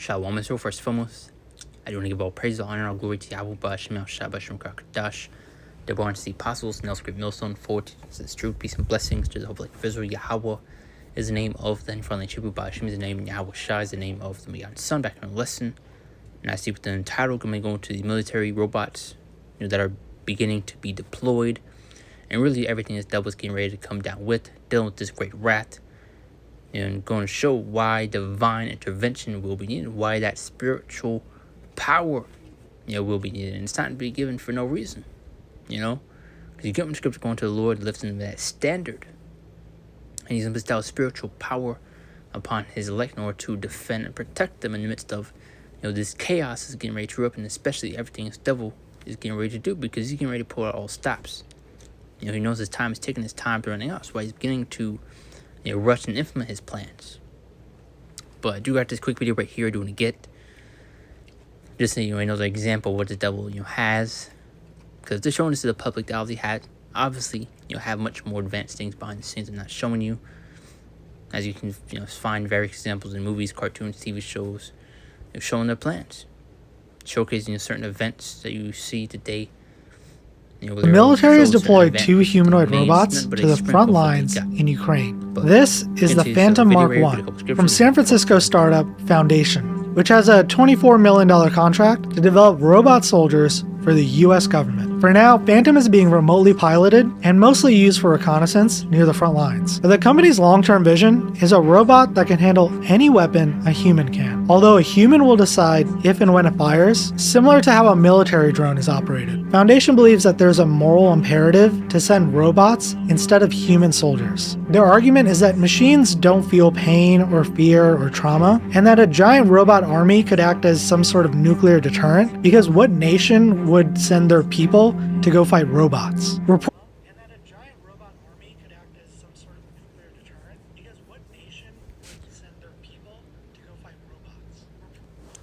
Shalom and so first and foremost, I do want to give all praise, all honor, all glory to Yahweh, Ba'Shem, Shabbat, Kadash, the born to the apostles, Nelson Great Millstone, forward to this truth, peace, and blessings to the whole of Israel. Yahweh is the name of the Friendly Chibu, Ba'Shem is the name, Yahweh Shai is the name of the Megan Son. Back in the lesson, and I see with the title, going to go into the military robots, that are beginning to be deployed, and really everything this devil's getting ready to come down with, dealing with this great wrath. And going to show why divine intervention will be needed, why that spiritual power, will be needed. And it's not to be given for no reason, because you get when the scripture going to the Lord, lifting that standard, and he's going to bestow spiritual power upon his elect in order to defend and protect them in the midst of, this chaos is getting ready to erupt, and especially everything this devil is getting ready to do, because he's getting ready to pull out all stops. He knows his time is ticking, his time is running out. That's why he's beginning to rush and implement his plans. But I do got this quick video right here I do want to get. Just so another example of what the devil, has. Because they're showing this to the public, they obviously have much more advanced things behind the scenes I'm not showing you. As you can, find various examples in movies, cartoons, TV shows, showing their plans. Showcasing certain events that you see today. The military has deployed 2 humanoid robots to the front lines in Ukraine. This is the Phantom Mark I from San Francisco startup Foundation, which has a $24 million contract to develop robot soldiers for the US government. For now, Phantom is being remotely piloted and mostly used for reconnaissance near the front lines. But the company's long-term vision is a robot that can handle any weapon a human can, although a human will decide if and when it fires, similar to how a military drone is operated. Foundation believes that there's a moral imperative to send robots instead of human soldiers. Their argument is that machines don't feel pain or fear or trauma, and that a giant robot army could act as some sort of nuclear deterrent, because what nation would send their people to go fight robots?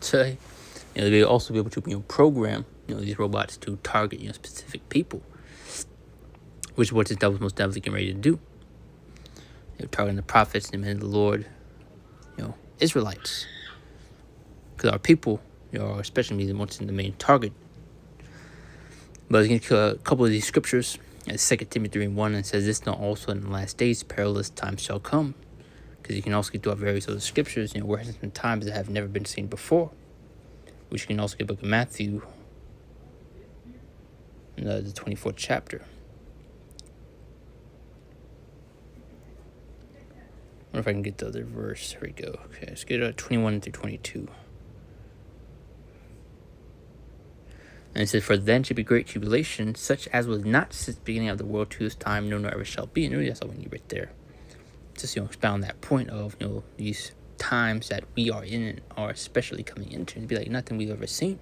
So, they'll also be able to program these robots to target specific people, which is what this devil's most definitely getting ready to do. They're targeting the prophets and the men of the Lord, Israelites, because our people, especially the ones in the main target. But I was going to kill a couple of these scriptures. As 2 Timothy 3:1, and says, "This now also in the last days perilous times shall come." Because you can also get throughout various other scriptures, where in times that have never been seen before. Which you can also get book of Matthew, the 24th chapter. I wonder if I can get the other verse. Here we go. Okay, let's get 21 through 22. And it says, "For then should be great tribulation, such as was not since the beginning of the world to this time, no, nor ever shall be." And really, that's all we need right there. Just expound that point of these times that we are in and are especially coming into, and be like nothing we've ever seen.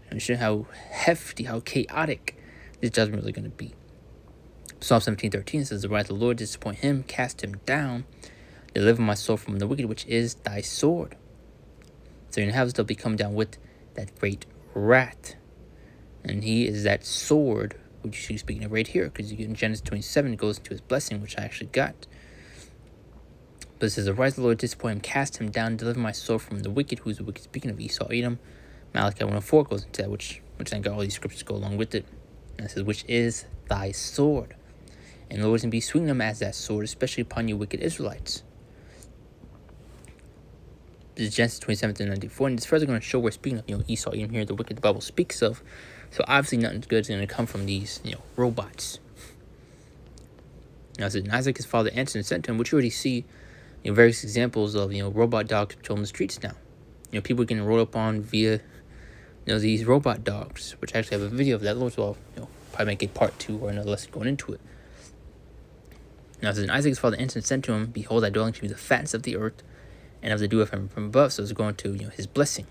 And show how hefty, how chaotic this judgment really going to be. Psalm 17:13 says, "The wrath of the Lord disappoint him, cast him down, deliver my soul from the wicked, which is thy sword." So you have they'll be come down with that great wrath. And he is that sword, which she's speaking of right here, because in Genesis 27, it goes into his blessing, which I actually got. But it says, "The wrath of the Lord disappoint him, cast him down, deliver my soul from the wicked." Who's the wicked? Speaking of Esau, Edom. Malachi 1:4 goes into that, which I got all these scriptures go along with it. And it says, "Which is thy sword. And the Lord is going to be swinging them as that sword, especially upon you wicked Israelites." This is Genesis 27-94, and it's further going to show we're speaking of Esau, Edom here, the wicked the Bible speaks of. So obviously nothing good is going to come from these robots. Now it says, "And Isaac his father answered and said to him," which you already see various examples of robot dogs patrolling the streets now. People are getting rolled up on via these robot dogs, which I actually have a video of that. Well, probably make a part 2 or another lesson going into it. Now it says, "And Isaac his father answered and said to him, Behold, thy dwelling shall be the fatness of the earth, and of the dew of heaven from above." So it's going to his blessing.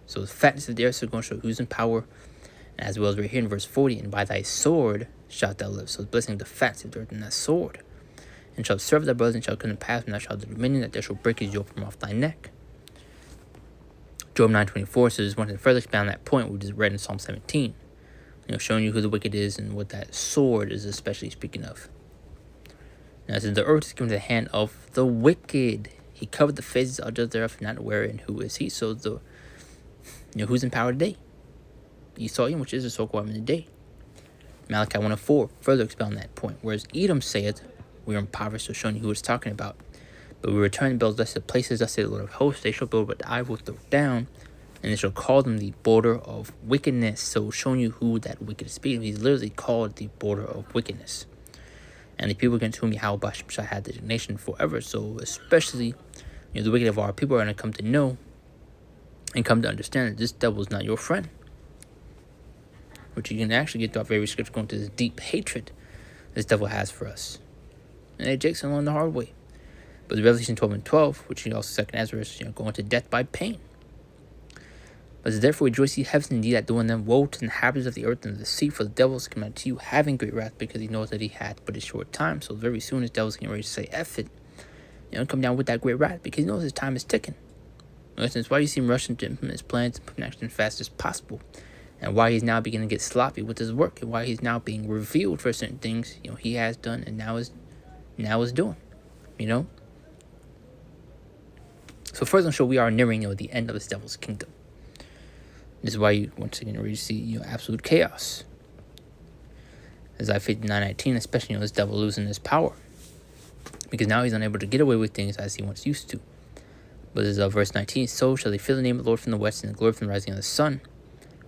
So the fatness of the earth is going to show who's in power, as well as right here in verse 40, "And by thy sword shalt thou live." So it's blessing the fatness of the earth and that sword. "And shalt serve thy brothers, and shall come to pass when thou shalt have dominion, that thou shalt break his yoke from off thy neck." Job 9:24 says, "Wanted to further expound that point, which is read in Psalm 17, showing you who the wicked is and what that sword is especially speaking of." Now it says, "The earth is given to the hand of the wicked." He covered the faces of the earth, not wherein who is he. So who's in power today? Esau, which is the so-called arm of the day. Malachi 1:4 further expound on that point. Whereas Edom saith, we are impoverished, so showing you who it's talking about. But we return and build blessed places, thus saith the Lord of hosts. They shall build, but I will throw down, and they shall call them the border of wickedness. So showing you who that wicked is being. He's literally called the border of wickedness. And the people against whom Yahweh shall have the nation forever. So especially, the wicked of our people are going to come to know and come to understand that this devil is not your friend. Which you can actually get throughout very scripture, going to this deep hatred this devil has for us. And they Jason learned the hard way. But the Revelation 12:12, which you also second Ezra, is going to death by pain. But therefore rejoice ye heavens indeed at doing them. Woe to the inhabitants of the earth and of the sea, for the devil is coming to you having great wrath, because he knows that he had but a short time. So very soon his devil's getting ready to say F it. Come down with that great wrath, because he knows his time is ticking. That's why you see him rushing to implement his plans and put action as fast as possible. And why he's now beginning to get sloppy with his work, and why he's now being revealed for certain things he has done and now is doing. So first, I'm sure we are nearing the end of this devil's kingdom. This is why you once again really see absolute chaos. Isaiah 59:19, especially this devil losing his power, because now he's unable to get away with things as he once used to. But this is verse 19. So shall they fear the name of the Lord from the west, and the glory from the rising of the sun.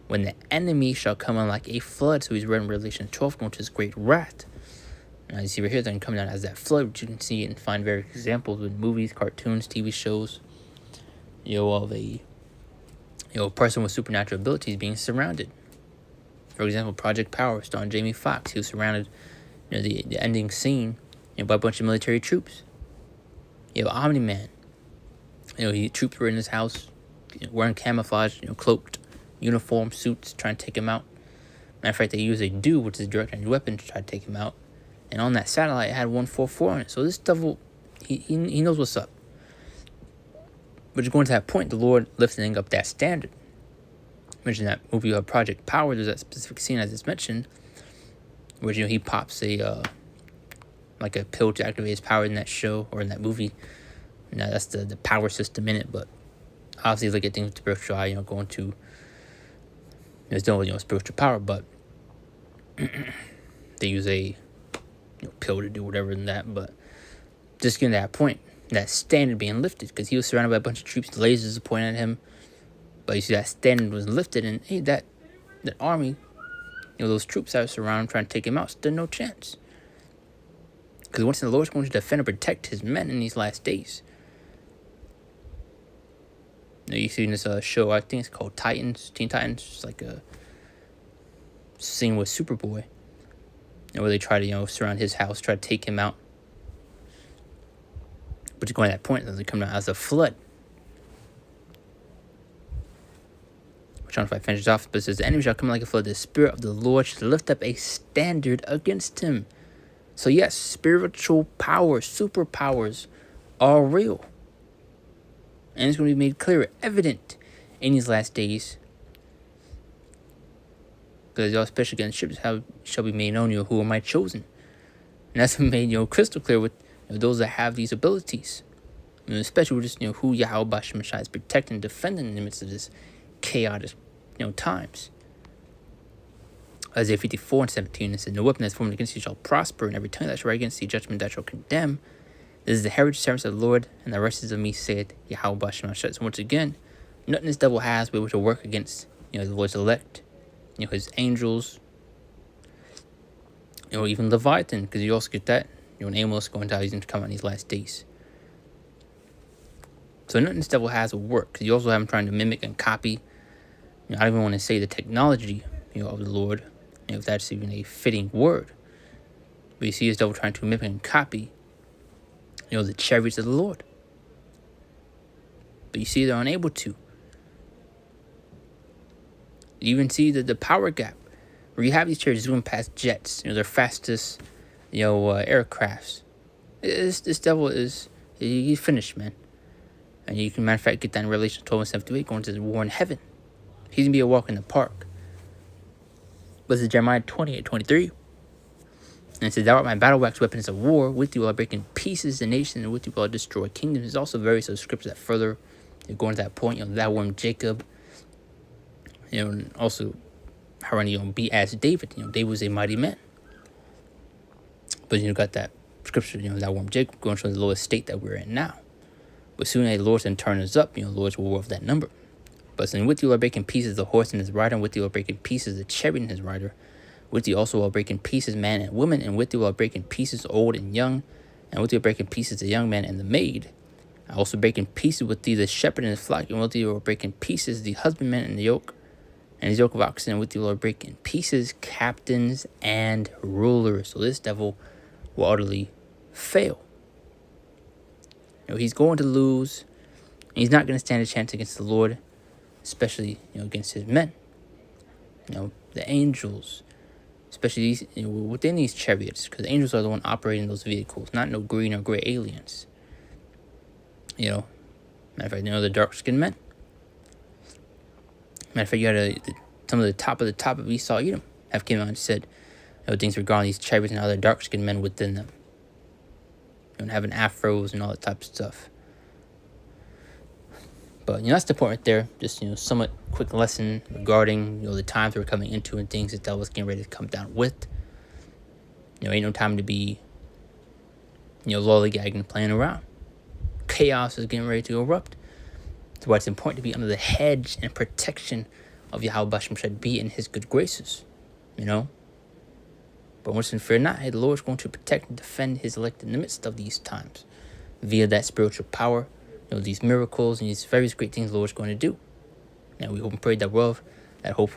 When the enemy shall come on like a flood. So he's read in Revelation 12, going to his great wrath. Now you see right here, they're coming down as that flood, which you can see and find various examples with movies, cartoons, TV shows. Of a person with supernatural abilities being surrounded. For example, Project Power, starring Jamie Foxx. He was surrounded, the ending scene, by a bunch of military troops. Omni-Man. Troops were in his house, wearing camouflage, cloaked uniform suits, trying to take him out. Matter of fact, they used a DEW, which is a direct energy weapon, to try to take him out. And on that satellite, it had 144 on it. So this devil, he knows what's up. But you're going to that point, the Lord lifting up that standard. Mention that movie Project Power. There's that specific scene as it's mentioned, where he pops a pill to activate his power in that show or in that movie. Now that's the power system in it. But obviously, look at things with spiritual eye. Going to there's no spiritual power, but they use a pill to do whatever in that. But just getting to that point. That standard being lifted, because he was surrounded by a bunch of troops, lasers pointing at him. But you see that standard was lifted, and hey, that army, those troops that were surrounding him trying to take him out, stood no chance. Because once the Lord's going to defend and protect his men in these last days. You see in this show, I think it's called Teen Titans. It's like a scene with Superboy, where they try to surround his house, try to take him out. But you're going to that point, they come down as a flood. I don't know if I finish off, but it says, the enemy shall come like a flood. The Spirit of the Lord shall lift up a standard against him. So yes, spiritual powers, superpowers are real. And it's going to be made clear, evident in these last days. Because especially against ships shall be made known, who are my chosen. And that's made, crystal clear with those that have these abilities. Especially with just, who Yahweh Shemashai is protecting and defending in the midst of this chaotic, times. Isaiah 54:17, it says, no weapon that's formed against you shall prosper, and every tongue that shall rise against you, judgment that shall condemn. This is the heritage servants of the Lord, and the rest of me, saith Yahweh Shemashai. So once again, nothing this devil has will be able to work against, the Lord's elect, his angels, even Leviathan, because you also get that. An Amos going to how he's going to come out in these last days. So nothing this devil has will work. Because you also have him trying to mimic and copy. I don't even want to say the technology, of the Lord, if that's even a fitting word. But you see his devil trying to mimic and copy, the chariots of the Lord. But you see they're unable to. You even see the power gap, where you have these chariots zooming past jets, their fastest, aircrafts. This devil he's finished, man. And you can, matter of fact, get that in Revelation 12:7-8, going to the war in heaven. He's going to be a walk in the park. But this is Jeremiah 28:23. And it says, thou art my battle wax weapons of war. With thee will I break in pieces the nation, and with thee will I destroy kingdoms. There's also various other scriptures that further go into that point. Thou worm Jacob. And also how be as David. David was a mighty man. But got that scripture, thou worm Jacob, going to the lowest state that we're in now. But soon as the Lord then turn us up, the Lord's will war of that number. But then with thee will I break in pieces the horse and his rider, and with thee will I break in pieces the chariot and his rider. With thee also will I break in pieces man and woman, and with thee will I break in pieces old and young, and with thee will I break in pieces the young man and the maid. I also break in pieces with thee the shepherd and his flock, and with thee will I break in pieces the husbandman and the yoke, and his yoke of oxen, and with thee will I break in pieces captains and rulers. So this devil will utterly fail. He's going to lose, and he's not going to stand a chance against the Lord, especially against his men. The angels. Especially these, within these chariots, because the angels are the one operating those vehicles, not no green or gray aliens. Matter of fact, the dark-skinned men. Matter of fact, you had some of the top of Esau Edom have came out and said, things regarding these chariots and other dark-skinned men within them. Having afros and all that type of stuff. But that's the point right there. Just somewhat quick lesson regarding the times we're coming into and things that was getting ready to come down with. Ain't no time to be lollygagging and playing around. Chaos is getting ready to erupt. That's why it's important to be under the hedge and protection of Yahweh Bashem should be in his good graces. But once and fear not, the Lord is going to protect and defend his elect in the midst of these times via that spiritual power. These miracles and these various great things the Lord's going to do. Now we hope and pray that that hope will